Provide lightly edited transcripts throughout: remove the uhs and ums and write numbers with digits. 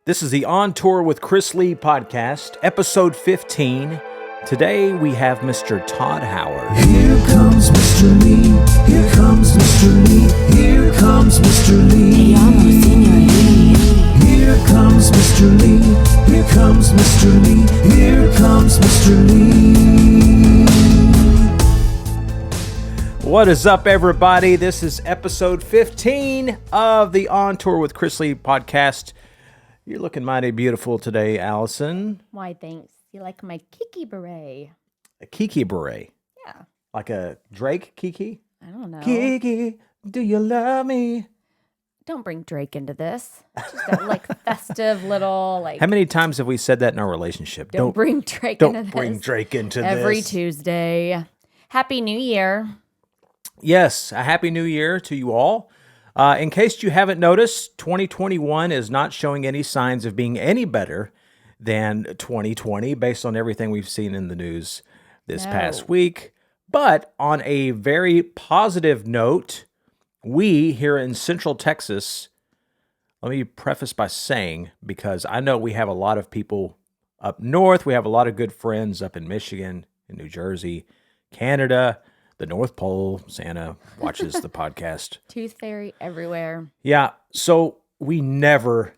This is the On Tour with Chris Lee podcast, episode 15. Today we have Mr. Todd Howard. Here comes Mr. Lee. Here comes Mr. Lee. Here comes Mr. Lee. Here comes Mr. Lee. Here comes Mr. Lee. Here comes Mr. Lee. What is up, everybody? This is episode 15 of the On Tour with Chris Lee podcast. You're looking mighty beautiful today, Alison. Why, thanks. You like my Kiki beret? A Kiki beret. Yeah. Like a Drake Kiki? I don't know. Kiki, do you love me? Don't bring Drake into this. It's just a festive little How many times have we said that in our relationship? Don't bring Drake into this. Don't bring Drake into this. Every Tuesday. Happy New Year. Yes, a happy new year to you all. In case you haven't noticed, 2021 is not showing any signs of being any better than 2020 based on everything we've seen in the news this past week. But on a very positive note, we here in Central Texas, let me preface by saying, because I know we have a lot of people up north, we have a lot of good friends up in Michigan, in New Jersey, Canada, the North Pole. Santa watches the podcast. Tooth Fairy everywhere. Yeah, so we never,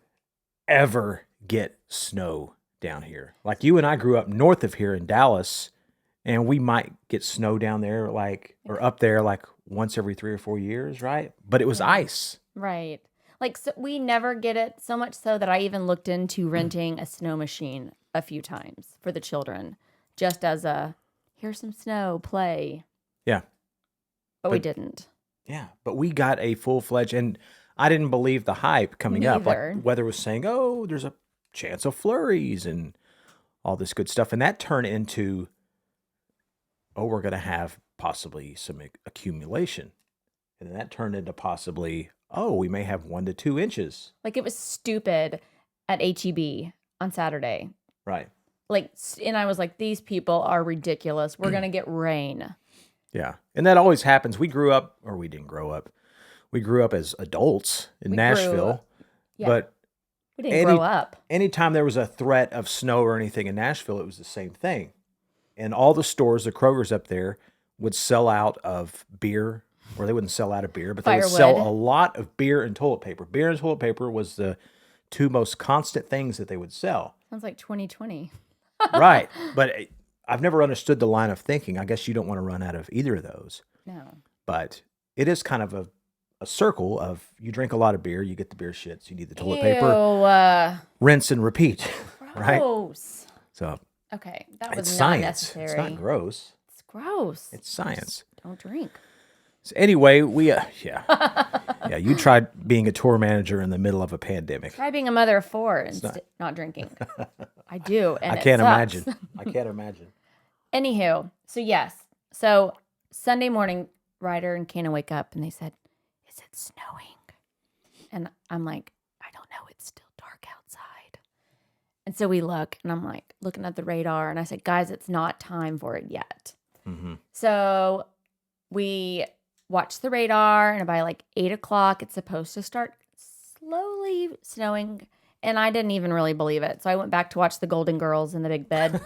ever get snow down here. Like you and I grew up north of here in Dallas, and we might get snow down there or up there once every 3 or 4 years, right? But it was ice. Right. So we never get it, so much so that I even looked into renting a snow machine a few times for the children, just as here's some snow, play. Yeah. But we didn't. Yeah, but we got a full-fledged, and I didn't believe the hype coming up. Neither. Like weather was saying, oh, there's a chance of flurries and all this good stuff. And that turned into, we're going to have possibly some accumulation. And then that turned into possibly, we may have 1 to 2 inches. It was stupid at HEB on Saturday. Right. And I was like, these people are ridiculous. We're going to get rain. Yeah. And that always happens. We grew up, or we didn't grow up. We grew up as adults in Nashville. But we didn't grow up. Anytime there was a threat of snow or anything in Nashville, it was the same thing. And all the stores, the Kroger's up there, would sell out of beer, or they wouldn't sell out of beer, but they would sell a lot of beer and toilet paper. Beer and toilet paper was the two most constant things that they would sell. Sounds like 2020. Right. But I've never understood the line of thinking. I guess you don't want to run out of either of those. No. But it is kind of a circle of, you drink a lot of beer, you get the beer shits, you need the toilet paper, rinse and repeat, right? Gross. So okay, that was it's not science. necessary. It's not gross. It's gross. It's science. Just don't drink. So anyway, we yeah, you tried being a tour manager in the middle of a pandemic. Try being a mother of 4 and not drinking. I do, and I can't sucks. imagine. I can't imagine. Anywho, so yes. So Sunday morning, Ryder and Kana wake up and they said, "Is it snowing?" And I'm like, "I don't know. It's still dark outside." And so we look, and I'm like looking at the radar, and I said, "Guys, it's not time for it yet." Mm-hmm. So we watch the radar, and by 8 o'clock, it's supposed to start slowly snowing. And I didn't even really believe it. So I went back to watch the Golden Girls in the big bed.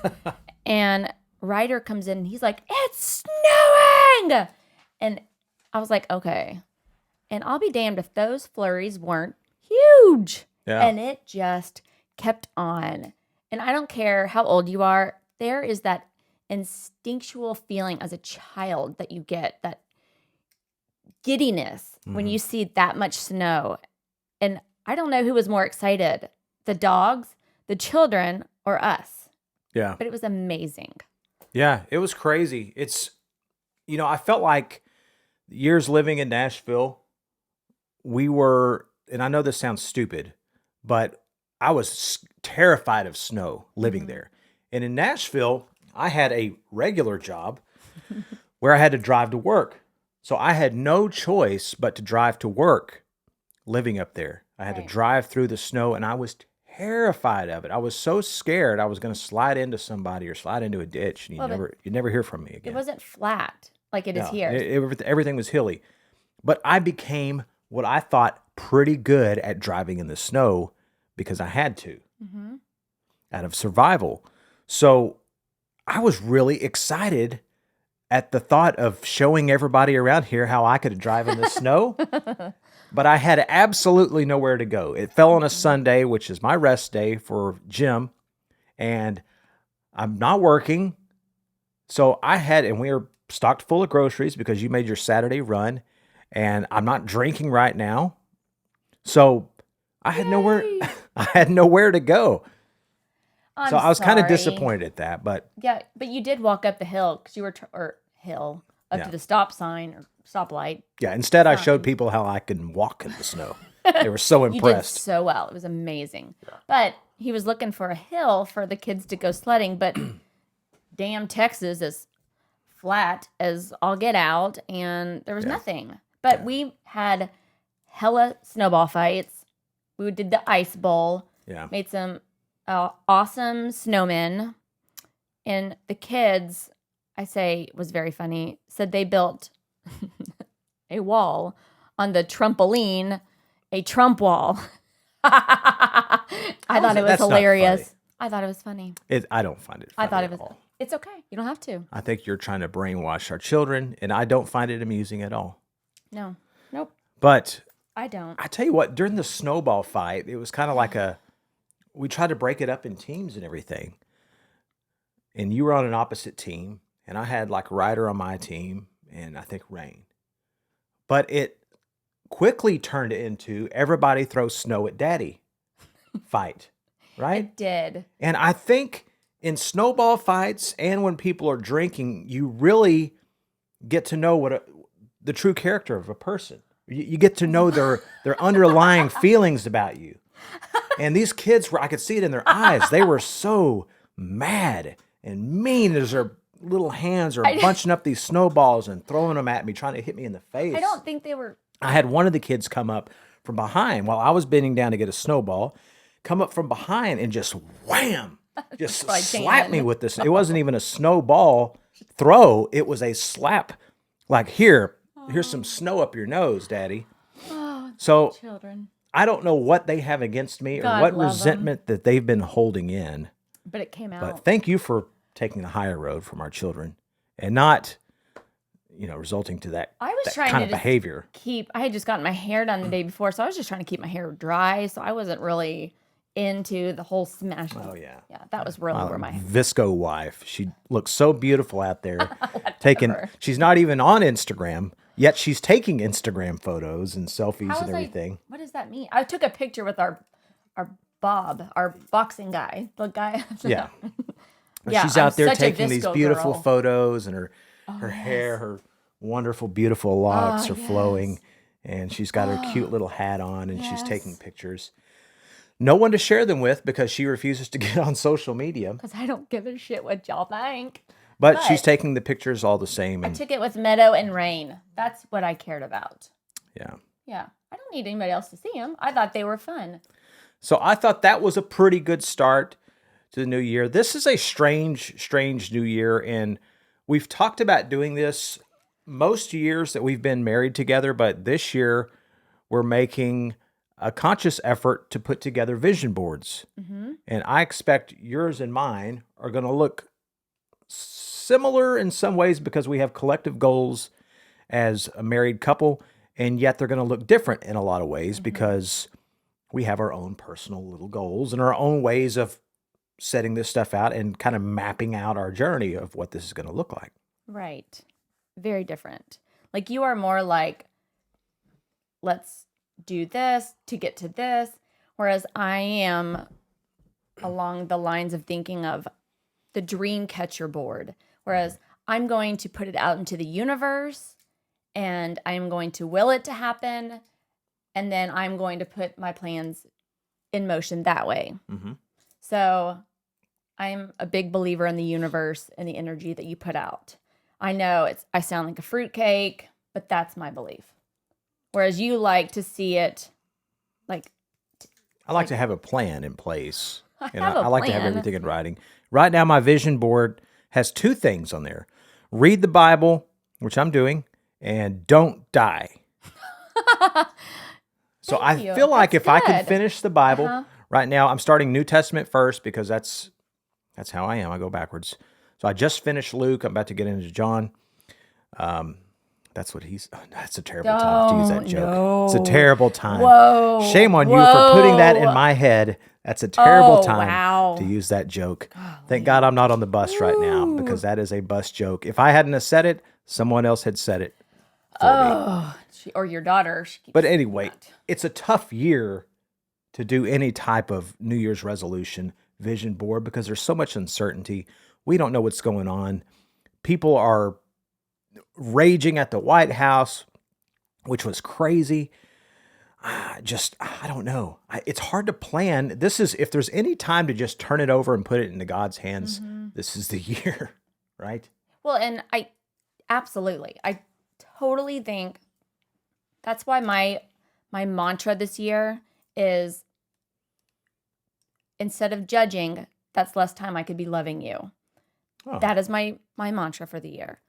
And Ryder comes in, and he's like, "It's snowing!" And I was like, okay. And I'll be damned if those flurries weren't huge. Yeah. And it just kept on. And I don't care how old you are. There is that instinctual feeling as a child that you get, that giddiness when you see that much snow. And I don't know who was more excited, the dogs, the children, or us. Yeah. But it was amazing. Yeah, it was crazy. It's, I felt like years living in Nashville, we were, and I know this sounds stupid, but I was terrified of snow living there. And in Nashville, I had a regular job where I had to drive to work. So I had no choice but to drive to work living up there. I had to drive through the snow, and I was terrified of it. I was so scared I was going to slide into somebody or slide into a ditch, and you never hear from me again. It wasn't flat like it is here. Everything was hilly. But I became what I thought pretty good at driving in the snow because I had to out of survival. So I was really excited at the thought of showing everybody around here how I could drive in the snow. But I had absolutely nowhere to go. It fell on a Sunday, which is my rest day for Jim, and I'm not working. So and we were stocked full of groceries because you made your Saturday run, and I'm not drinking right now. So I had nowhere to go. I'm So I was kind of sorry. disappointed at that, but Yeah, but you did walk up the hill because you were up to the stop sign or stoplight. yeah, instead I showed people how I can walk in the snow. They were so You did impressed. so well. It was amazing. But he was looking for a hill for the kids to go sledding, but damn Texas is flat as all get out, and there was nothing. But we had hella snowball fights. We did the ice bowl. Yeah. Made some awesome snowmen. And the kids, I say, was very funny, said they built a wall on the trampoline, a Trump wall. I thought it was That's not hilarious. funny. I thought it was funny. I don't find it funny I thought it at was. all. It's okay. You don't have to. I think you're trying to brainwash our children, and I don't find it amusing at all. No. Nope. But I don't. I tell you what, during the snowball fight, it was kind of like we tried to break it up in teams and everything. And you were on an opposite team, and I had like Ryder on my team, and I think Rain. But it quickly turned into everybody throws snow at daddy fight, right? It did. And I think in snowball fights and when people are drinking, you really get to know the true character of a person. You get to know their underlying feelings about you. And these kids I could see it in their eyes. They were so mad and mean as their little hands are bunching up these snowballs and throwing them at me, trying to hit me in the face. I don't think they were. I had one of the kids come up from behind while I was bending down to get a snowball, come up from behind and just wham, just like slap me Dan. with this. It wasn't even a snowball throw. It was a slap. Like, here's some snow up your nose, Daddy. So Children. I don't know what they have against me or God what love 'em. resentment that they've been holding in. But it came out. But thank you for taking the higher road from our children and not, resulting to that, I was that trying kind to of just behavior. I had just gotten my hair done the day before, so I was just trying to keep my hair dry. So I wasn't really into the whole smash. Oh, yeah. Yeah, that was really where my Visco wife. She looks so beautiful out there. Whatever. She's not even on Instagram, yet she's taking Instagram photos and selfies How and was I- everything. what does that mean? I took a picture with our Bob, our boxing guy, the guy. Yeah. Yeah, She's I'm out there such a taking these Visco beautiful girl. photos, and her hair, her wonderful, beautiful locks are flowing, yes. and she's got her cute little hat on, and she's taking Yes. pictures. No one to share them with because she refuses to get on social media, Because I don't give a shit what y'all think. but she's taking the pictures all the same. I And took it with Meadow and Rain. That's what I cared about. yeah. Yeah. I don't need anybody else to see them. I thought they were fun. So I thought that was a pretty good start to the new year. This is a strange new year, and we've talked about doing this most years that we've been married together, but this year we're making a conscious effort to put together vision boards. And I expect yours and mine are going to look similar in some ways because we have collective goals as a married couple, and yet they're going to look different in a lot of ways because we have our own personal little goals and our own ways of setting this stuff out and kind of mapping out our journey of what this is going to look like. Right. Very different. Like you are more like, let's do this to get to this. Whereas I am along the lines of thinking of the dream catcher board. Whereas I'm going to put it out into the universe and I'm going to will it to happen. And then I'm going to put my plans in motion that way. Mm-hmm. So I'm a big believer in the universe and the energy that you put out. I know I sound like a fruitcake, but that's my belief. Whereas you like to see it like I like to have a plan in place. And have a I like to have plan. everything in writing. Right now, my vision board has 2 things on there. Read the Bible, which I'm doing, and don't die. So Thank you. I feel like That's if I can good. finish the Bible, right now I'm starting New Testament first because that's how I am. I go backwards. So I just finished Luke. I'm about to get into John. That's what that's a terrible time to use that joke. It's a terrible time. Whoa. Shame on you for putting that in my head. That's a terrible time to use that joke. Thank God I'm not on the bus right now because that is a bus joke. If I hadn't have said it, someone else had said it for me. Or your daughter. But anyway, it's a tough year to do any type of New Year's resolution vision board because there's so much uncertainty. We don't know what's going on. People are raging at the White House, which was crazy. I don't know. It's hard to plan. If there's any time to just turn it over and put it into God's hands, this is the year, right? Well, and I totally think that's why my mantra this year is instead of judging, that's less time I could be loving you. Oh. That is my mantra for the year.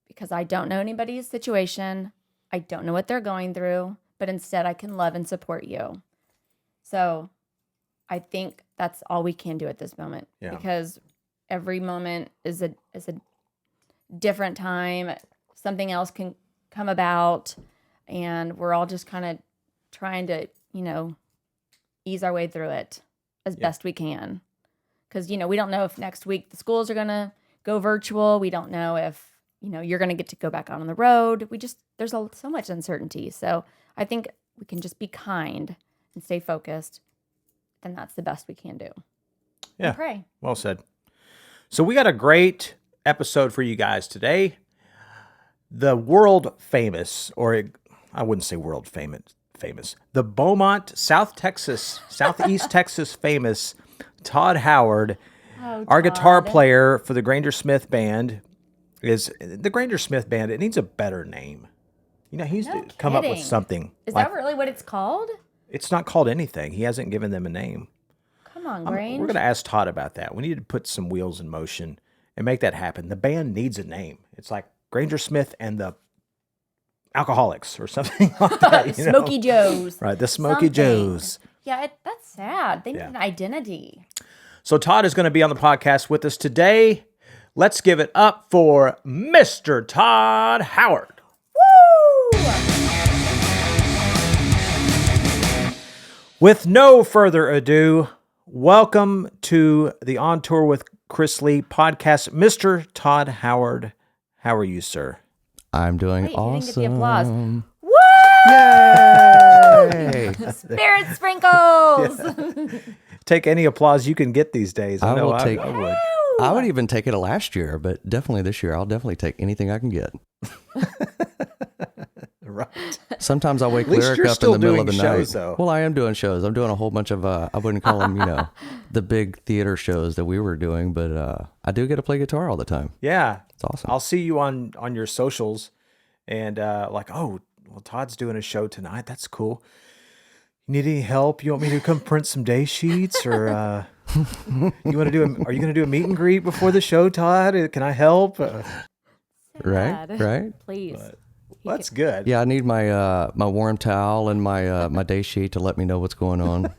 Because I don't know anybody's situation. I don't know what they're going through, but instead I can love and support you. So I think that's all we can do at this moment because every moment is a different time. Something else can come about and we're all just kind of trying to, ease our way through it as best we can. Because, we don't know if next week the schools are going to go virtual. We don't know if you're going to get to go back out on the road. There's so much uncertainty. So I think we can just be kind and stay focused. Then that's the best we can do. Yeah. And pray. Well said. So we got a great episode for you guys today. The world famous, or I wouldn't say world famous, the Beaumont, Southeast Texas famous Todd Howard, our guitar player for the Granger Smith Band. Is the Granger Smith Band? It needs a better name. He's come up with something. Is that really what it's called? It's not called anything. He hasn't given them a name. Come on, Grange. We're going to ask Todd about that. We need to put some wheels in motion and make that happen. The band needs a name. It's like Granger Smith and the Alcoholics or something like that. Smoky Joes. Right, the Smoky Joes. Yeah, that's sad. They need an identity. So Todd is going to be on the podcast with us today. Let's give it up for Mr. Todd Howard. Woo! With no further ado, welcome to the On Tour with Chris Lee podcast, Mr. Todd Howard. How are you, sir? I'm doing awesome. You didn't get the applause. Woo! Yay! Spirit sprinkles! Yeah. Take any applause you can get these days. I would. I would even take it last year, but definitely this year, I'll definitely take anything I can get. Right. Sometimes I'll wake Lyric up in the middle of the shows, night. Though. Well, I am doing shows. I'm doing a whole bunch of, I wouldn't call them, the big theater shows that we were doing, but I do get to play guitar all the time. Yeah. It's awesome. I'll see you on your socials and Todd's doing a show tonight. That's cool. You need any help? You want me to come print some day sheets or are you going to do a meet and greet before the show, Todd? Can I help? Right. Please. Well, that's good. Yeah, I need my my warm towel and my day sheet to let me know what's going on.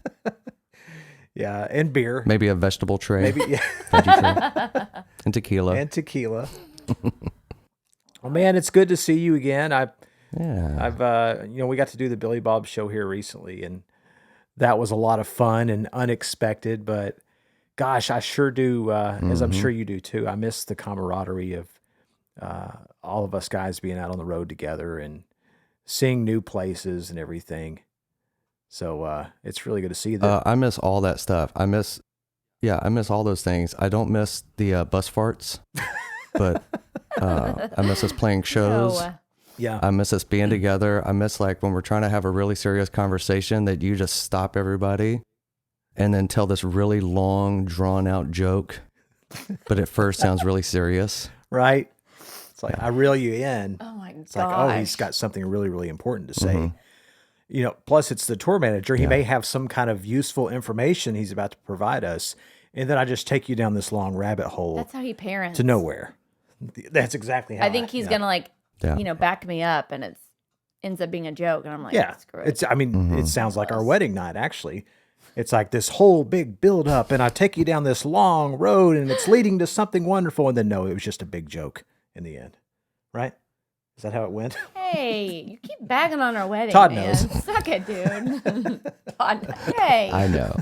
Yeah, and beer. Maybe a vegetable tray. Maybe yeah. Veggie tray. And tequila. Well, man, it's good to see you again. I've Yeah. we got to do the Billy Bob show here recently, and that was a lot of fun and unexpected. But gosh, I sure do, as I'm sure you do too. I miss the camaraderie of all of us guys being out on the road together and seeing new places and everything. So it's really good to see that. I miss all that stuff. I miss all those things. I don't miss the bus farts, but I miss us playing shows. No. Yeah. I miss us being together. I miss like when we're trying to have a really serious conversation that you just stop everybody and then tell this really long, drawn out joke, but at first sounds really serious. Right. It's like, I reel you in. Oh my gosh. It's like, oh, he's got something really, really important to say. Plus it's the tour manager. He may have some kind of useful information he's about to provide us. And then I just take you down this long rabbit hole. That's how he parents. To nowhere. That's exactly how I think he's going to back me up and ends up being a joke. And I'm like, screw it. It sounds like our wedding night, actually. It's like this whole big build up, and I take you down this long road, and it's leading to something wonderful. And then no, it was just a big joke in the end, right? Is that how it went? Hey, you keep bagging on our wedding, Todd man. knows. Suck it, dude. Todd, hey. I know.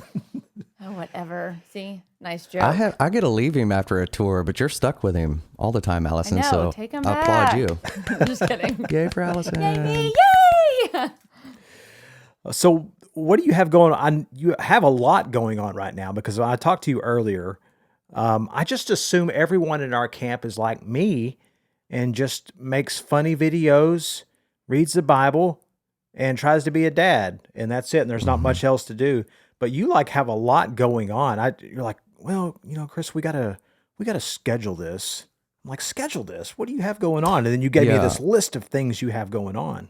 Oh, whatever. See, nice joke. I get to leave him after a tour, but you're stuck with him all the time, Allison. I know, so take him I back. applaud you. I'm just kidding. Yay for Allison. Yay me, yay! So what do you have going on? You have a lot going on right now because I talked to you earlier. I just assume everyone in our camp is like me and just makes funny videos, reads the Bible, and tries to be a dad. And that's it. And there's not much else to do. But you like have a lot going on. You're like, well, Chris, we gotta schedule this. I'm like, schedule this? What do you have going on? And then you gave me Yeah. this list of things you have going on.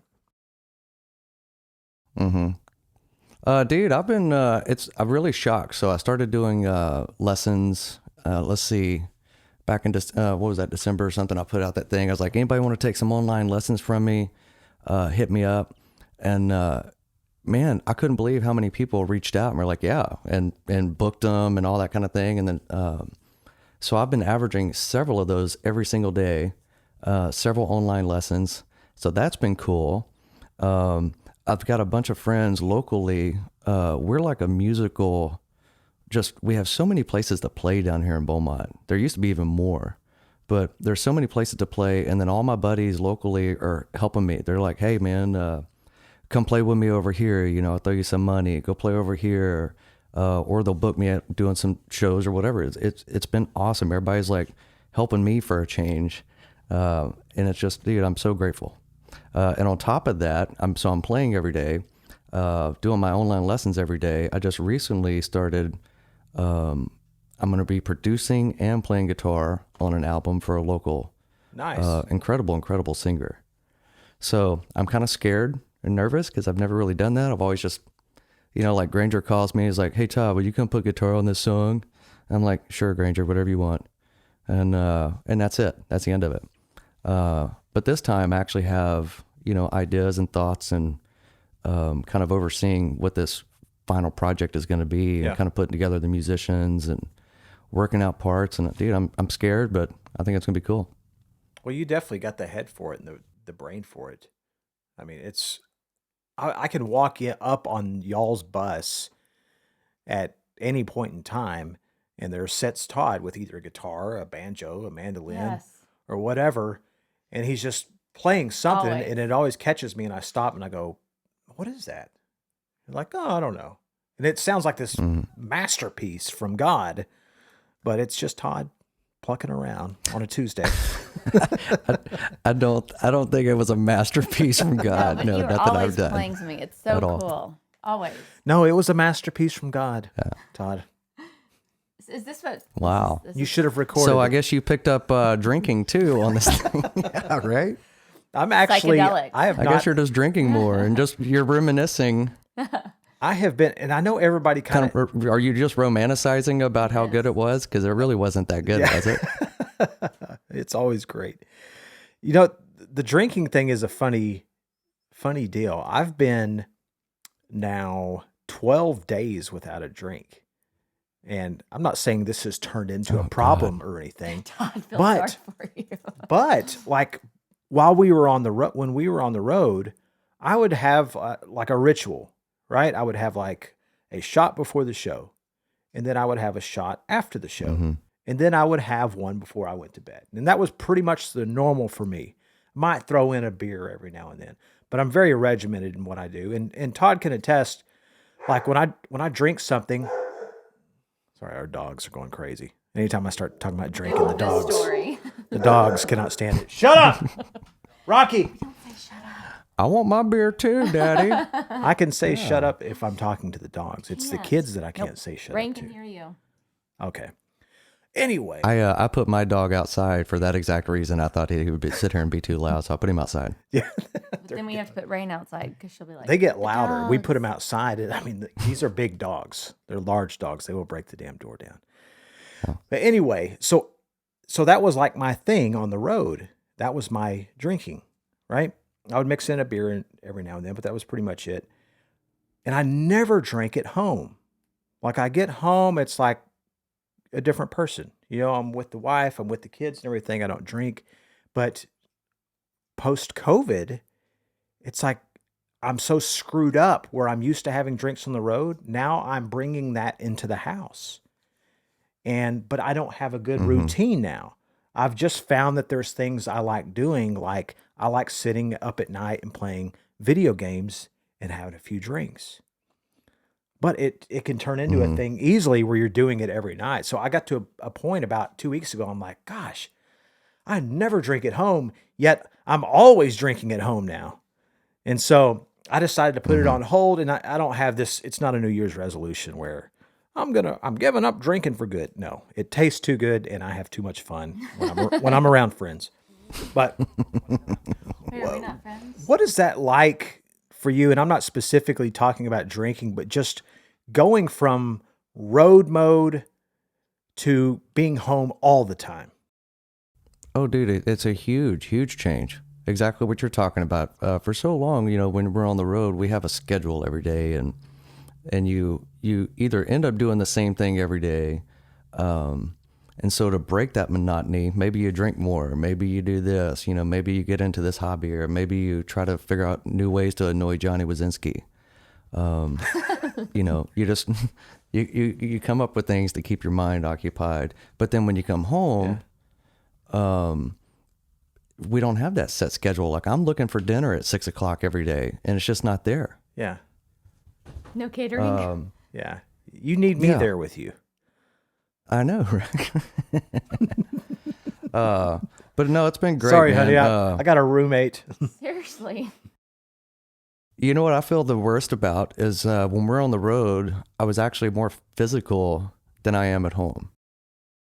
Dude, I've been, I'm really shocked. So I started doing, lessons, let's see, back in, what was that, December or something? I put out that thing. I was like, anybody want to take some online lessons from me? Hit me up. And, man, I couldn't believe how many people reached out and were like, yeah, and booked them and all that kind of thing. And then, so I've been averaging several of those every single day, several online lessons. So that's been cool. I've got a bunch of friends locally. We're like a musical, we have so many places to play down here in Beaumont. There used to be even more, but there's so many places to play. And then all my buddies locally are helping me. They're like, hey man, come play with me over here. I'll throw you some money, go play over here. Or they'll book me at doing some shows or whatever. It's been awesome. Everybody's like helping me for a change. And it's just, dude, I'm so grateful. And on top of that, I'm playing every day, doing my online lessons every day. I just recently started, I'm going to be producing and playing guitar on an album for a local, Nice. incredible singer. So I'm kind of scared and nervous because I've never really done that. I've always just, like Granger calls me, he's like, hey Todd, will you come put guitar on this song? I'm like, sure, Granger, whatever you want. And that's it. That's the end of it. But this time I actually have, ideas and thoughts and, kind of overseeing what this final project is going to be and kind of putting together the musicians and working out parts. And dude, I'm scared, but I think it's going to be cool. Well, you definitely got the head for it and the brain for it. I mean, I can walk up on y'all's bus at any point in time, and there sits Todd with either a guitar, a banjo, a mandolin, Yes. or whatever, and he's just playing something, Always. and it always catches me, and I stop and I go, "What is that?" They're like, "Oh, I don't know," and it sounds like this masterpiece from God, but it's just Todd plucking around on a Tuesday. I don't think it was a masterpiece from God. But No, you're not that I've always done. playing something. It's so At all. cool. Always. No, it was a masterpiece from God, Todd. Is this what? Wow. This You is- should have recorded. So I it. guess you picked up drinking too on this thing. Yeah, right? I'm actually. Psychedelics. I have I not. guess you're just drinking more and you're reminiscing. I have been, and I know everybody kind of. Are you just romanticizing about how good it was? Because it really wasn't that good, was it? It's always great. The drinking thing is a funny deal. I've been now 12 days without a drink. And I'm not saying this has turned into a problem or anything, Todd, feel but- sorry for you. but like while we were on the when we were on the road, I would have like a ritual, right? I would have like a shot before the show, and then I would have a shot after the show, and then I would have one before I went to bed. And that was pretty much the normal for me. Might throw in a beer every now and then, but I'm very regimented in what I do. And Todd can attest, like when I drink something. Sorry, our dogs are going crazy. Anytime I start talking about drinking, the dogs, Story. the dogs cannot stand it. Shut up, Rocky. I want my beer too, Daddy. I can say shut up if I'm talking to the dogs. It's the Can't. kids that I can't say shut Rain up to. can hear you. Okay. Anyway, I put my dog outside for that exact reason. I thought he would sit here and be too loud, so I put him outside. yeah, But then we have to put Rain outside because she'll be like, they get "The louder. We dogs." put them outside. I mean, these are big dogs. They're large dogs. They will break the damn door down. But anyway, so that was like my thing on the road. That was my drinking, right? I would mix in a beer every now and then, but that was pretty much it. And I never drank at home. Like I get home, it's like a different person. I'm with the wife, I'm with the kids and everything. I don't drink. But post COVID, it's like I'm so screwed up where I'm used to having drinks on the road. Now I'm bringing that into the house. But I don't have a good Mm-hmm. routine now. I've just found that there's things I like doing, like I like sitting up at night and playing video games and having a few drinks. But it can turn into a Mm-hmm. thing easily where you're doing it every night. So I got to a point about 2 weeks ago. I'm like, gosh, I never drink at home, yet I'm always drinking at home now. And so I decided to put it Mm-hmm. on hold, and I don't have this. It's not a New Year's resolution where I'm giving up drinking for good. No, it tastes too good, and I have too much fun when I'm around friends. But Wait, are we not friends? what is that like for you? And I'm not specifically talking about drinking, but just going from road mode to being home all the time. Oh, dude, it's a huge, huge change. Exactly what you're talking about. For so long, when we're on the road, we have a schedule every day, and you either end up doing the same thing every day, and so to break that monotony, maybe you drink more, maybe you do this, maybe you get into this hobby, or maybe you try to figure out new ways to annoy Johnny Wazinski. You just you come up with things to keep your mind occupied. But then when you come home, we don't have that set schedule. Like I'm looking for dinner at 6 o'clock every day, and it's just not there. Yeah. No catering. Yeah. You need me Yeah. there with you. I know, right? But no, it's been great. Sorry, man. honey. I got a roommate. Seriously. You know what I feel the worst about is when we're on the road, I was actually more physical than I am at home.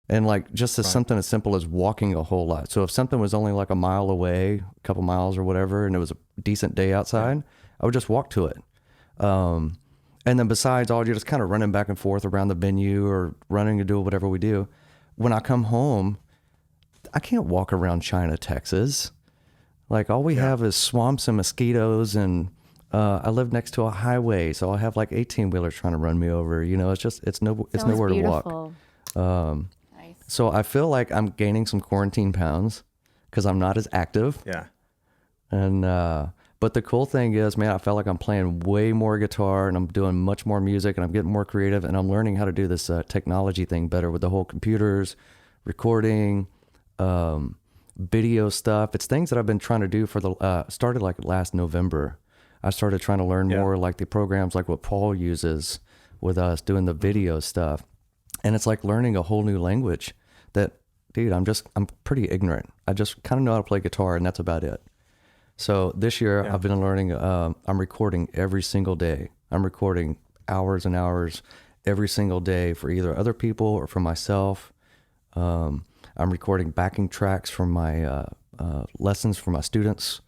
And like just as something as simple as walking a whole lot. So if something was only like a mile away, a couple miles or whatever, and it was a decent day outside, I would just walk to it. And then besides all, you're just kind of running back and forth around the venue or running to do whatever we do. When I come home, I can't walk around China, Texas. Like all we have is swamps and mosquitoes, and I live next to a highway, so I have like 18-wheelers trying to run me over. It's nowhere to walk. Beautiful. Nice. So I feel like I'm gaining some quarantine pounds because I'm not as active. Yeah. And but the cool thing is, man, I felt like I'm playing way more guitar, and I'm doing much more music, and I'm getting more creative, and I'm learning how to do this technology thing better with the whole computers, recording, video stuff. It's things that I've been trying to do for started like last November. I started trying to learn more like the programs like what Paul uses with us doing the video stuff. And it's like learning a whole new language that, dude, I'm pretty ignorant. I just kind of know how to play guitar, and that's about it. So this year I've been learning, I'm recording every single day. I'm recording hours and hours every single day for either other people or for myself. I'm recording backing tracks from my lessons for my students,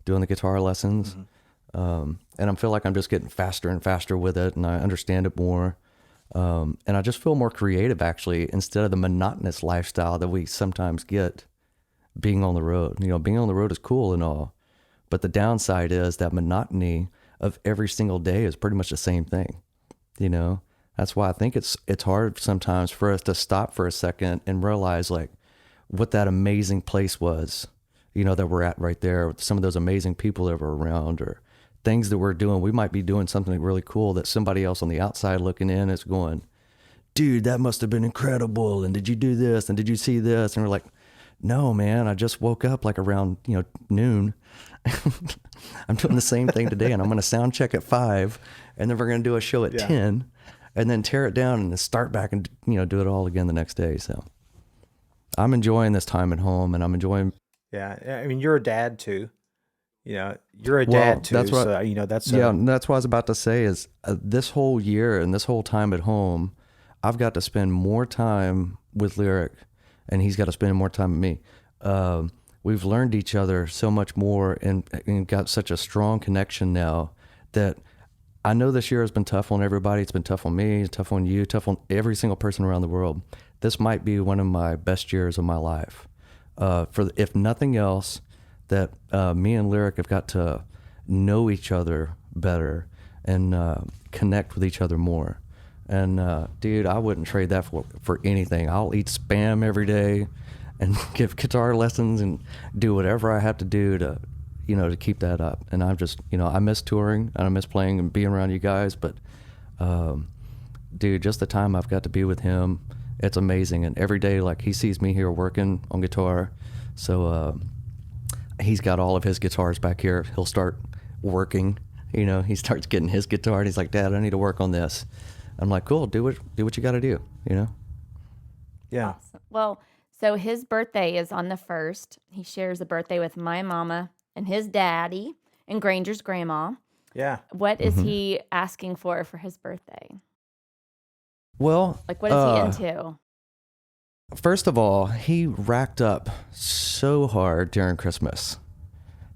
doing the guitar lessons. And I feel like I'm just getting faster and faster with it, and I understand it more. And I just feel more creative, actually, instead of the monotonous lifestyle that we sometimes get being on the road. Being on the road is cool and all, but the downside is that monotony of every single day is pretty much the same thing. That's why I think it's hard sometimes for us to stop for a second and realize like what that amazing place was, that we're at right there with some of those amazing people that were around, or things that we're doing. We might be doing something really cool that somebody else on the outside looking in is going, dude, that must have been incredible. And did you do this? And did you see this? And we're like, no, man, I just woke up like around, noon. I'm doing the same thing today, and I'm going to sound check at 5, and then we're going to do a show at 10, and then tear it down and then start back and, do it all again the next day. So I'm enjoying this time at home, and I'm enjoying. Yeah. I mean, you're a dad too. You're a dad too. That's what, so, that's that's what I was about to say is this whole year and this whole time at home, I've got to spend more time with Lyric, and he's got to spend more time with me. We've learned each other so much more and got such a strong connection now that I know this year has been tough on everybody. It's been tough on me, tough on you, tough on every single person around the world. This might be one of my best years of my life. If nothing else, that me and Lyric have got to know each other better and connect with each other more. And dude, I wouldn't trade that for anything. I'll eat Spam every day and give guitar lessons and do whatever I have to do to, to keep that up. And I'm just, I miss touring and I miss playing and being around you guys. But, dude, just the time I've got to be with him, it's amazing. And every day, like, he sees me here working on guitar. So he's got all of his guitars back here. He'll start working, he starts getting his guitar and he's like, Dad, I need to work on this. I'm like, cool, do what you got to do, Yeah. Awesome. Well, so his birthday is on the 1st. He shares the birthday with my mama and his daddy and Granger's grandma. Yeah. What is he asking for his birthday? Well, Like, what is he into? First of all, he racked up so hard during Christmas.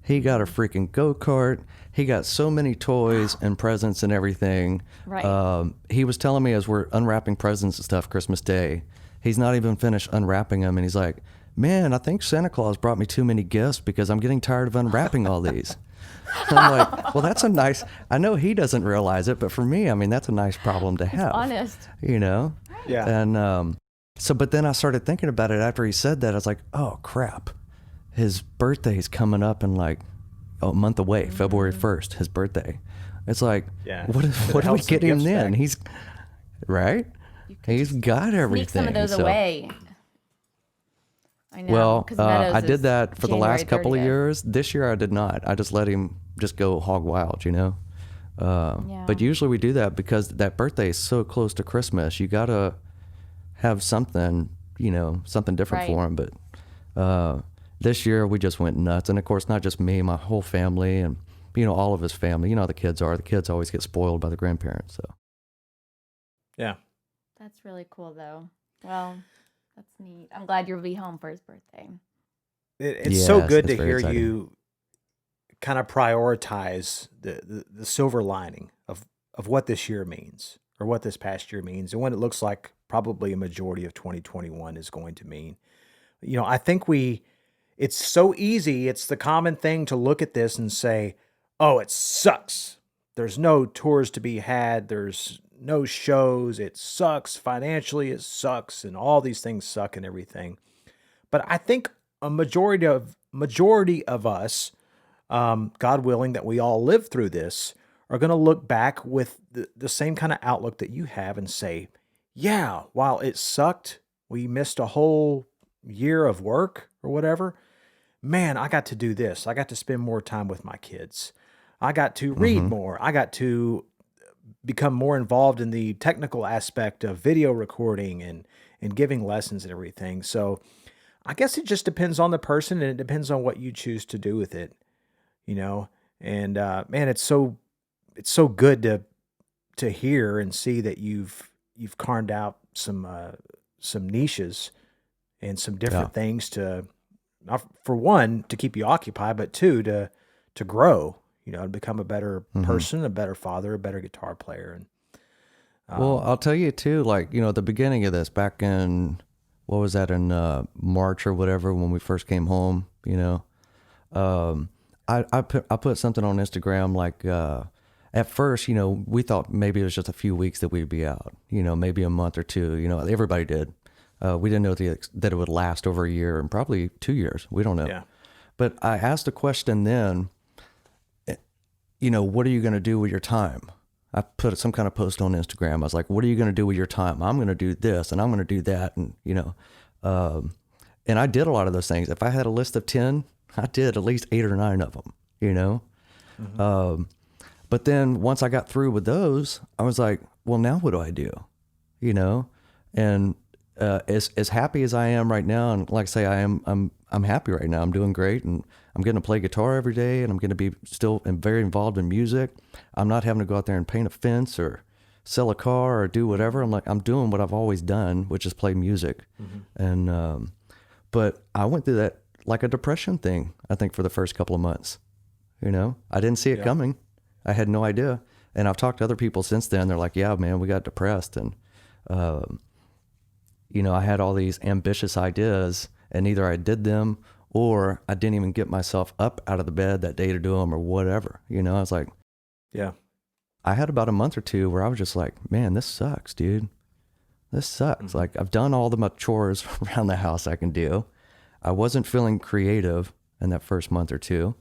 He got a freaking go-kart. He got so many toys and presents and everything. Right. He was telling me as we're unwrapping presents and stuff Christmas Day, he's not even finished unwrapping them. And he's like, man, I think Santa Claus brought me too many gifts because I'm getting tired of unwrapping all these. And I'm like, well, that's a nice, I know he doesn't realize it, but for me, I mean, that's a nice problem to have. Honest. Yeah. And but then I started thinking about it after he said that. I was like, oh, crap. His birthday's coming up in like a month away, February 1st, his birthday. It's like, what do we get him then? Back. He's, right? He's got everything. Sneak some of those away. I know. Well, 'cause Meadows I did is that for the last January couple of 30th. years. This year I did not. I just let him just go hog wild, But usually we do that because that birthday is so close to Christmas. You got to have something, something different Right. for him. But this year we just went nuts. And of course, not just me, my whole family and, all of his family. You know how the kids are. The kids always get spoiled by the grandparents. So. Yeah. That's really cool, though. Well, that's neat. I'm glad you'll be home for his birthday. It's so Yes, good it's to very hear exciting. you kind of prioritize the silver lining of what this year means or what this past year means and what it looks like probably a majority of 2021 is going to mean. I think it's so easy. It's the common thing to look at this and say, oh, it sucks. There's no tours to be had. There's no shows. It sucks financially. It sucks. And all these things suck and everything. But I think a majority of us, God willing, that we all live through this, are going to look back with the same kind of outlook that you have and say, yeah, while it sucked, we missed a whole year of work or whatever. Man, I got to do this. I got to spend more time with my kids. I got to read more. I got to become more involved in the technical aspect of video recording and giving lessons and everything. So I guess it just depends on the person and it depends on what you choose to do with it, and man, it's so good to hear and see that you've carved out some niches and some different things to, not for one, to keep you occupied, but two, to grow, to become a better person, a better father, a better guitar player. And Well, I'll tell you too, like, at the beginning of this, back in, what was that, in March or whatever, when we first came home, I put something on Instagram, like, at first, we thought maybe it was just a few weeks that we'd be out, maybe a month or two, everybody did. We didn't know that it would last over a year and probably 2 years. We don't know. Yeah. But I asked a question then, what are you going to do with your time? I put some kind of post on Instagram. I was like, what are you going to do with your time? I'm going to do this and I'm going to do that. And, and I did a lot of those things. If I had a list of 10, I did at least 8 or 9 of them, but then once I got through with those, I was like, well, now what do I do? And as happy as I am right now, and like I say, I'm happy right now. I'm doing great, and I'm getting to play guitar every day, and I'm going to be still very involved in music. I'm not having to go out there and paint a fence or sell a car or do whatever. I'm doing what I've always done, which is play music. And but I went through that like a depression thing, I think, for the first couple of months. I didn't see it coming. I had no idea. And I've talked to other people since then. They're like, yeah, man, we got depressed. And, I had all these ambitious ideas, and either I did them or I didn't even get myself up out of the bed that day to do them or whatever. I was like, Yeah. I had about a month or two where I was just like, man, this sucks, dude. This sucks. Like, I've done all the chores around the house I can do. I wasn't feeling creative in that first month or two.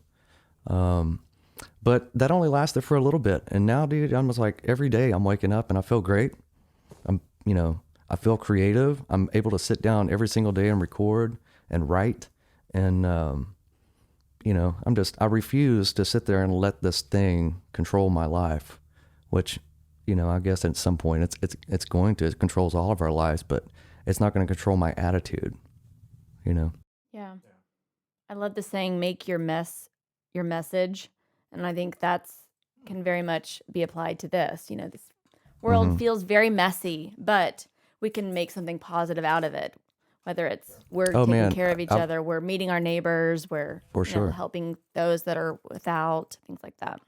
But that only lasted for a little bit. And now, dude, I'm just like, every day I'm waking up and I feel great. I feel creative. I'm able to sit down every single day and record and write. And, I refuse to sit there and let this thing control my life, which, I guess at some point it's going to, it controls all of our lives, but it's not going to control my attitude, Yeah. I love the saying, make your mess your message. And I think can very much be applied to this. This world feels very messy, but we can make something positive out of it. Whether it's we're taking care of each other, we're meeting our neighbors, we're helping those that are without, things like that.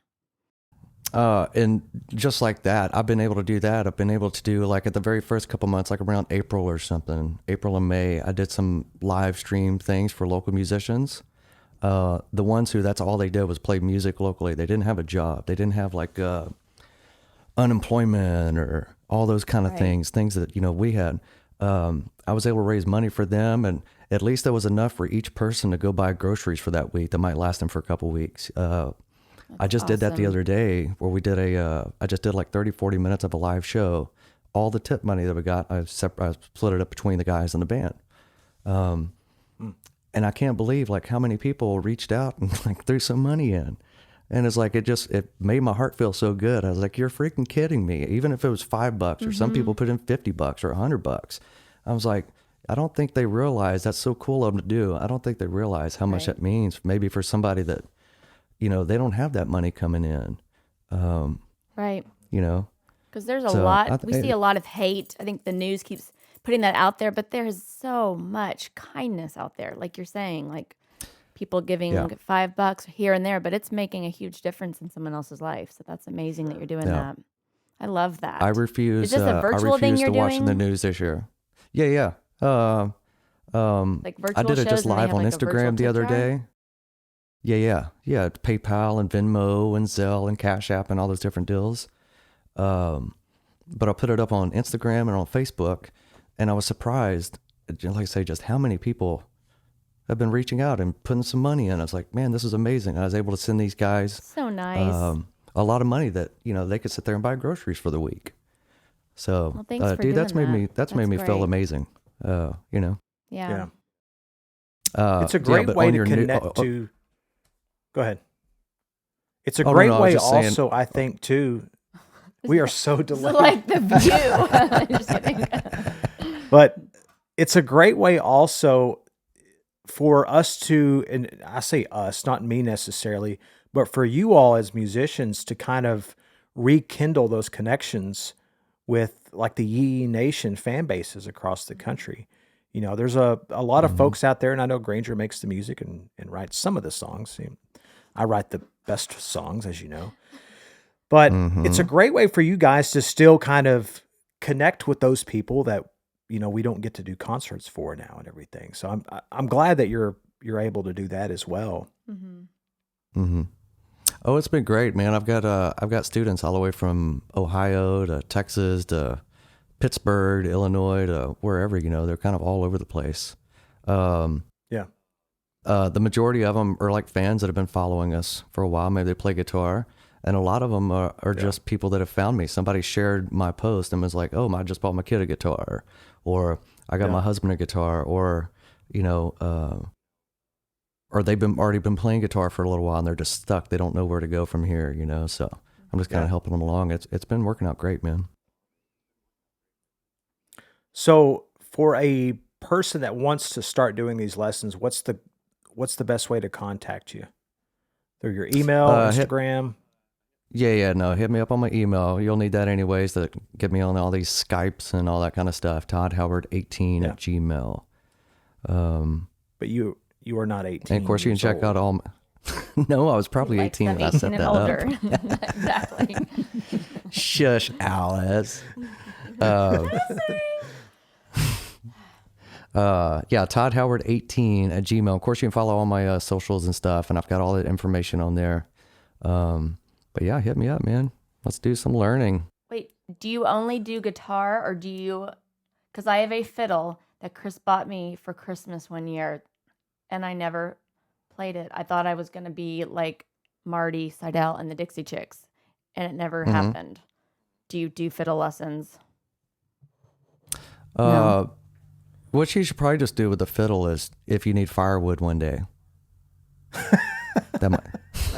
And just like that, I've been able to do that. I've been able to do, like, at the very first couple months, like around April or something, April and May, I did some live stream things for local musicians. The ones who that's all they did was play music locally. They didn't have a job. They didn't have like unemployment or all those kind of things that, we had. I was able to raise money for them, and at least there was enough for each person to go buy groceries for that week that might last them for a couple of weeks. I just did that the other day where we did I just did like 30, 40 minutes of a live show. All the tip money that we got, I split it up between the guys in the band. And I can't believe like how many people reached out and like threw some money in. And it's like, it made my heart feel so good. I was like, you're freaking kidding me. Even if it was $5 or some people put in $50 or $100. I was like, I don't think they realize that's so cool of them to do. I don't think they realize how much that means maybe for somebody that, they don't have that money coming in. Right. Because there's a So, lot, we see a lot of hate. I think the news keeps putting that out there, but there's so much kindness out there. Like you're saying, like people giving $5 here and there, but it's making a huge difference in someone else's life. So that's amazing that you're doing that. I love that. I refuse. Is this a virtual thing you're to doing? watching the news this year. Yeah. Like virtual I did it shows just and they live have, on like, a virtual Instagram the tip other jar? day. Yeah. PayPal and Venmo and Zelle and Cash App and all those different deals. But I put it up on Instagram and on Facebook, and I was surprised, like I say, just how many people have been reaching out and putting some money in. I was like, man, this is amazing. I was able to send these guys So nice. a lot of money that they could sit there and buy groceries for the week. So, Well, thanks for dude, that's doing made that. me That's feel great. amazing. Yeah. It's a great but way on to your connect to. Go ahead. It's a Oh, no, great no, I was way just saying- also, I think, too. We are so So delayed. like the view. Just kidding. But it's a great way also for us to, and I say us, not me necessarily, but for you all as musicians to kind of rekindle those connections with like the Yee Nation fan bases across the country. There's a lot of folks out there, and I know Granger makes the music and writes some of the songs. I write the best songs, as you know. But it's a great way for you guys to still kind of connect with those people that, we don't get to do concerts for now and everything. So I'm glad that you're able to do that as well. Oh, it's been great, man. I've got students all the way from Ohio to Texas to Pittsburgh to Illinois to wherever, they're kind of all over the place. Yeah. The majority of them are like fans that have been following us for a while. Maybe they play guitar. And a lot of them are just people that have found me. Somebody shared my post and was like, oh, I just bought my kid a guitar, or I got my husband a guitar, or, or they've already been playing guitar for a little while and they're just stuck. They don't know where to go from here, so I'm just kind of helping them along. It's been working out great, man. So for a person that wants to start doing these lessons, what's the best way to contact you? Through your email, Instagram? No, hit me up on my email. You'll need that anyways to get me on all these Skypes and all that kind of stuff. Todd Howard 18 at Gmail. But you are not 18. And of course you can check out all no, I was probably 18 when I set that up. Exactly. Shush, Alice. Todd Howard 18 at Gmail. Of course you can follow all my socials and stuff, and I've got all that information on there. But yeah, hit me up, man. Let's do some learning. Wait, do you only do guitar or do you? Because I have a fiddle that Chris bought me for Christmas one year, and I never played it. I thought I was going to be like Marty Seidel and the Dixie Chicks, and it never happened. Do you do fiddle lessons? No. What you should probably just do with the fiddle is if you need firewood one day. That might.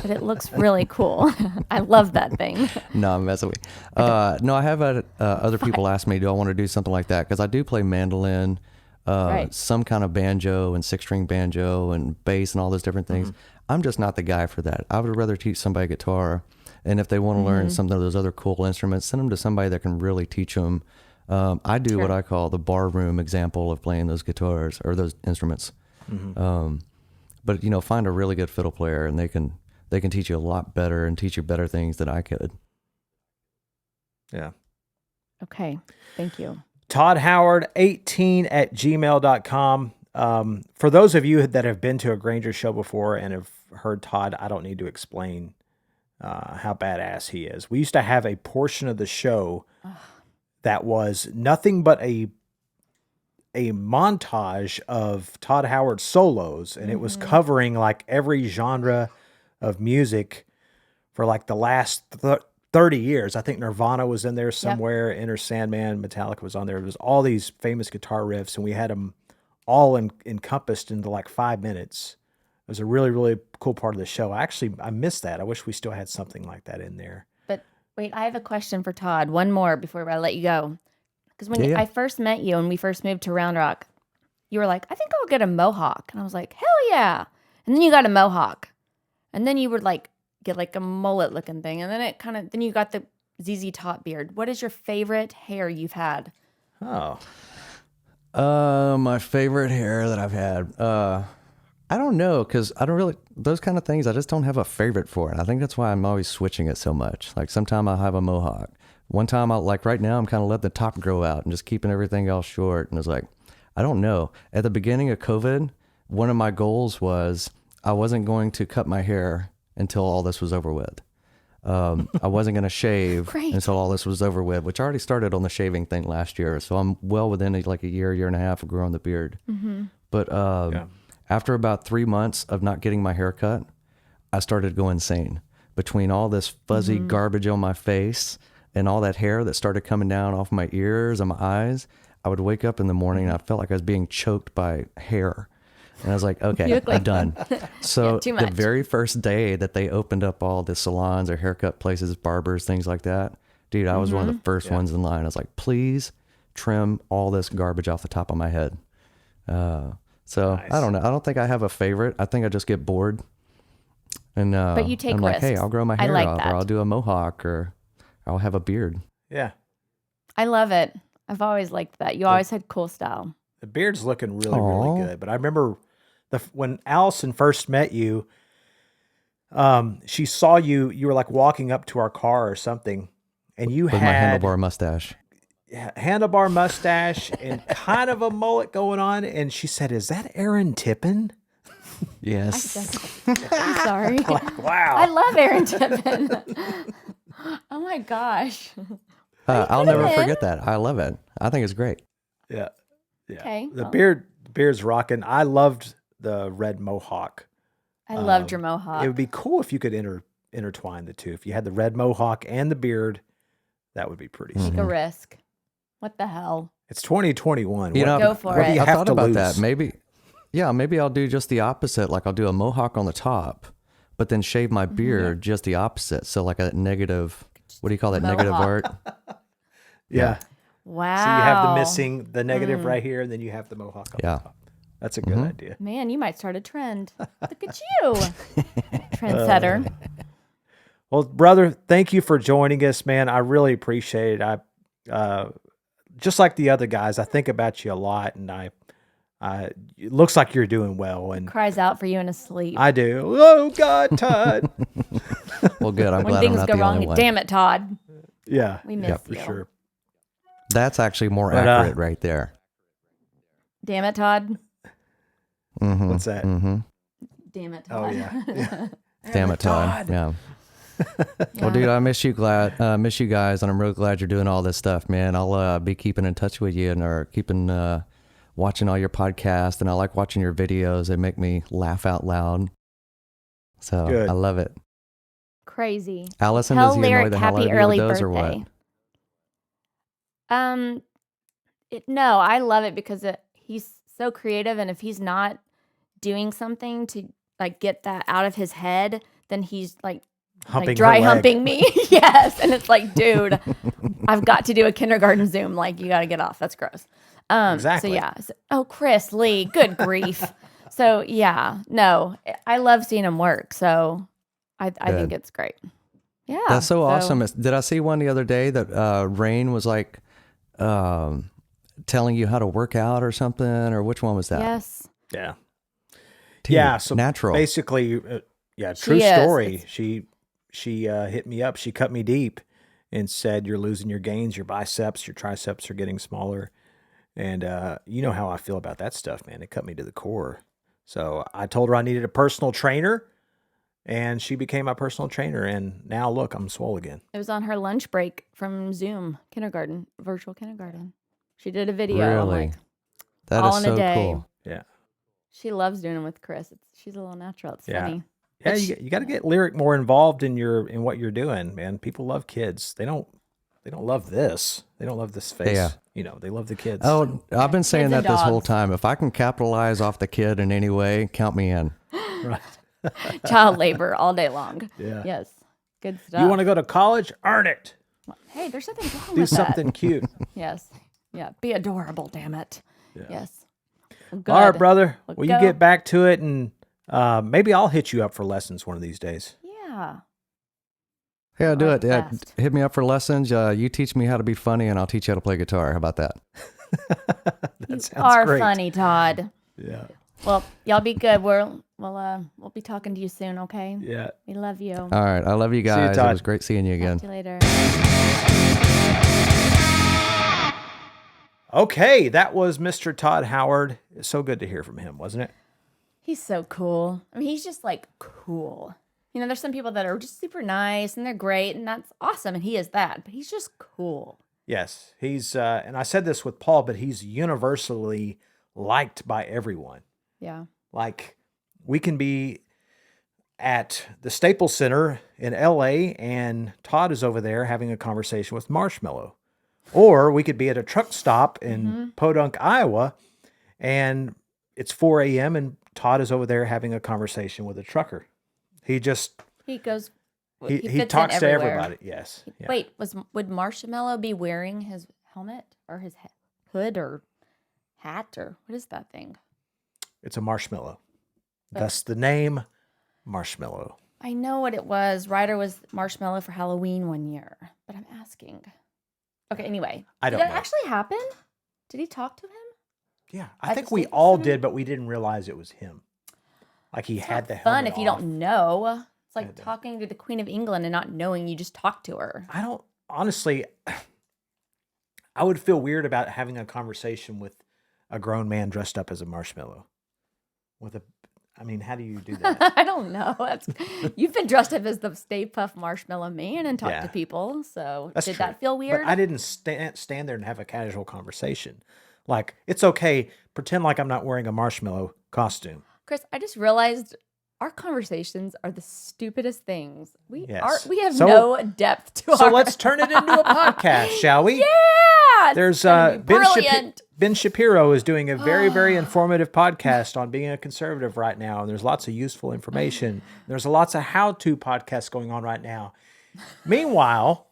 But it looks really cool. I love that thing. No, I'm messing with you. No, I have had other people ask me, do I want to do something like that? Because I do play mandolin, Right. some kind of banjo and 6-string banjo and bass and all those different things. I'm just not the guy for that. I would rather teach somebody guitar. And if they want to learn some of those other cool instruments, send them to somebody that can really teach them. I do what I call the bar room example of playing those guitars or those instruments. But find a really good fiddle player, and they can teach you a lot better and teach you better things than I could. Yeah. Okay. Thank you. Todd Howard 18 at gmail.com. For those of you that have been to a Granger show before and have heard Todd, I don't need to explain how badass he is. We used to have a portion of the show that was nothing but a montage of Todd Howard solos, and it was covering like every genre of music for like the last 30 years. I think Nirvana was in there somewhere, Enter Sandman, Metallica was on there. It was all these famous guitar riffs, and we had them all encompassed into like 5 minutes. It was a really, really cool part of the show. I missed that. I wish we still had something like that in there. But wait, I have a question for Todd. One more before I let you go. Because when I first met you and we first moved to Round Rock, you were like, I think I'll get a mohawk. And I was like, hell yeah. And then you got a mohawk. And then you would like get like a mullet looking thing. And then then you got the ZZ Top beard. What is your favorite hair you've had? Oh. My favorite hair that I've had. I don't know, because I don't really, those kind of things, I just don't have a favorite for it. I think that's why I'm always switching it so much. Like sometime I'll have a mohawk. One time, like right now, I'm kind of letting the top grow out and just keeping everything else short. And it's like, I don't know. At the beginning of COVID, one of my goals was I wasn't going to cut my hair until all this was over with. I wasn't going to shave until all this was over with, which I already started on the shaving thing last year. So I'm well within like a year and a half of growing the beard. But after about 3 months of not getting my hair cut, I started to go insane. Between all this fuzzy garbage on my face and all that hair that started coming down off my ears and my eyes, I would wake up in the morning and I felt like I was being choked by hair. And I was like, okay, I'm done. So the very first day that they opened up all the salons or haircut places, barbers, things like that, dude, I was one of the first ones in line. I was like, please trim all this garbage off the top of my head. So I don't know. I don't think I have a favorite. I think I just get bored. And but you take I'm risks. like, hey, I'll grow my hair out, or I'll do a mohawk, or I'll have a beard. Yeah. I love it. I've always liked that. You always had cool style. The beard's looking really, really good. But I remember when Alison first met you, she saw you were like walking up to our car or something, and you With had my handlebar mustache. Handlebar mustache and kind of a mullet going on. And she said, is that Aaron Tippin? Yes. I'm sorry. Like, wow. I love Aaron Tippin. Oh my gosh. I'll never forget that. I love it. I think it's great. Yeah. Yeah. Okay, The well. beard's rocking. I loved the red mohawk. I loved your mohawk. It would be cool if you could intertwine the two. If you had the red mohawk and the beard, that would be pretty Take sweet. a risk. What the hell? It's 2021. Go for what it. do you I have thought to about lose? that. Maybe I'll do just the opposite. Like I'll do a mohawk on the top, but then shave my beard just the opposite. So like a negative, what do you call that? Negative art. Yeah. Wow. So you have the negative right here, and then you have the mohawk on the top. That's a good idea. Man, you might start a trend. Look at you. Trendsetter. Well, brother, thank you for joining us, man. I really appreciate it. I just like the other guys, I think about you a lot, and it looks like you're doing well, and Cries out for you in his sleep. I do. Oh God, Todd. Well, good. I'm when glad I'm things not go the only wrong, one. damn it, Todd. Yeah, We miss for you. sure. That's actually more But, accurate right there. Damn it, Todd. What's that? Damn it, Todd. Oh yeah. Damn it, Todd. Yeah. Well, dude, I miss you guys, and I'm really glad you're doing all this stuff, man. I'll be keeping in touch with you or keeping watching all your podcasts, and I like watching your videos. They make me laugh out loud. So Good. I love it. Crazy. Allison, Tell does he annoy Lyric the hell out happy of you early with those or what? birthday. No, I love it because he's so creative, and if he's not doing something to like get that out of his head, then he's like dry humping me. Yes, and it's like, dude, I've got to do a kindergarten Zoom. Like, you got to get off. That's gross. Exactly. So yeah. Oh, Chris Lee, good grief. So yeah, no, I love seeing him work. So I think it's great. Yeah, That's so awesome. Did I see one the other day that Rain was like telling you how to work out or something, or which one was that? Yes. Yeah. Dude, Yeah. So natural. basically, true story. She hit me up. She cut me deep and said, "You're losing your gains. Your biceps, your triceps are getting smaller." And you know how I feel about that stuff, man. It cut me to the core. So I told her I needed a personal trainer, and she became my personal trainer. And now look, I'm swole again. It was on her lunch break from Zoom kindergarten, virtual kindergarten. She did a video. I'm Really? like, That all is in a so day. cool. Yeah. She loves doing them with Chris. She's a little natural. It's funny. Yeah, you got to get Lyric more involved in what you're doing, man. People love kids. They don't love this. They don't love this face. Yeah. You know, they love the kids. Oh, I've been saying Kids that and this whole dogs. time. If I can capitalize off the kid in any way, count me in. Right. Child labor all day long. Yeah. Yes. Good stuff. You want to go to college? Earn it. Hey, there's nothing wrong Do with something that. cute. Yes. Yeah. Be adorable, damn it. Yes. Well, good. All right, brother. Well, Well, go. you get back to it, and maybe I'll hit you up for lessons one of these days. Yeah. Yeah, do Like it. Yeah, best. hit me up for lessons. You teach me how to be funny, and I'll teach you how to play guitar. How about that? You sounds are great. funny, Todd. Yeah. Well, y'all be good. We'll be talking to you soon, okay? Yeah. We love you. All right. I love you guys. It Todd. was great seeing you again. Talk to you later. Okay, that was Mr. Todd Howard. It's so good to hear from him, wasn't it? He's so cool. I mean, he's just like cool. You know, there's some people that are just super nice and they're great and that's awesome. And he is that, but he's just cool. Yes, he's, and I said this with Paul, but he's universally liked by everyone. Yeah. Like, we can be at the Staples Center in LA and Todd is over there having a conversation with Marshmallow. Or we could be at a truck stop in Podunk, Iowa, and it's 4 a.m. and Todd is over there having a conversation with a trucker. He goes, He he fits talks in to everywhere. everybody. Yes. Yeah. Wait, would Marshmallow be wearing his helmet or his hood or hat or what is that thing? It's a marshmallow. Thus the name Marshmallow. I know what it was. Ryder was Marshmallow for Halloween one year, but I'm asking. Okay, anyway. I don't Did that know. actually happen? Did he talk to him? Yeah, At I think the we Staples all Center? did, but we didn't realize it was him. Like he had the helmet Fun if you off. don't know. It's like Had to. talking to the Queen of England and not knowing you just talked to her. I don't honestly. I would feel weird about having a conversation with a grown man dressed up as a marshmallow. I mean, how do you do that? I don't know. You've been dressed up as the Stay Puft Marshmallow Man and talked Yeah. to people. So That's did true. that feel weird? But I didn't stand there and have a casual conversation. Like, it's okay. Pretend like I'm not wearing a marshmallow costume. Chris, I just realized our conversations are the stupidest things. We have So- no depth to So our. let's turn it into a podcast, shall we? Yeah, There's gonna be brilliant. Ben Shapiro is doing a very, very informative podcast on being a conservative right now, and there's lots of useful information. There's lots of how-to podcasts going on right now. Meanwhile,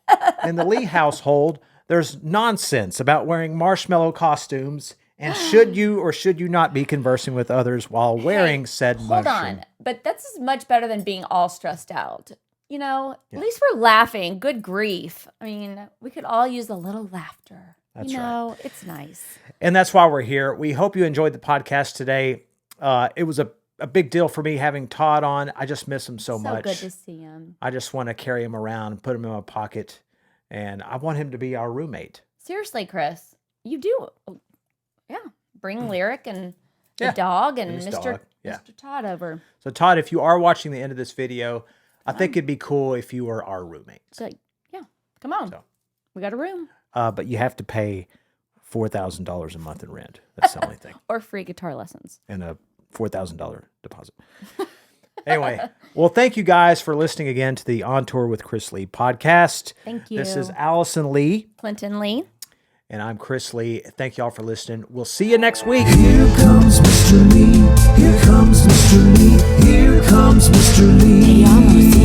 in the Lee household, there's nonsense about wearing marshmallow costumes, and should you or should you not be conversing with others while wearing said Hold mushroom? on, but that's much better than being all stressed out. You know, at least we're laughing. Good grief! I mean, we could all use a little laughter. That's you right. know, it's nice. And that's why we're here. We hope you enjoyed the podcast today. It was a big deal for me having Todd on. I just miss him so much. good to see him. I just want to carry him around and put him in my pocket. And I want him to be our roommate. Seriously, Chris, you do. Yeah, bring Lyric and the Yeah, dog and and his Mr. dog, yeah. Mr. Todd over. So Todd, if you are watching the end of this video, I think it'd be cool if you were our roommate. So, yeah, come on. So. We got a room. But you have to pay $4,000 a month in rent. That's the only thing. Or free guitar lessons. And a $4,000 deposit. Anyway, well, thank you guys for listening again to the On Tour with Chris Lee podcast. Thank you. This is Alison Lee. Clinton Lee. And I'm Chris Lee. Thank y'all for listening. We'll see you next week. Here comes Mr. Lee. Here comes Mr. Lee. Here comes Mr. Lee.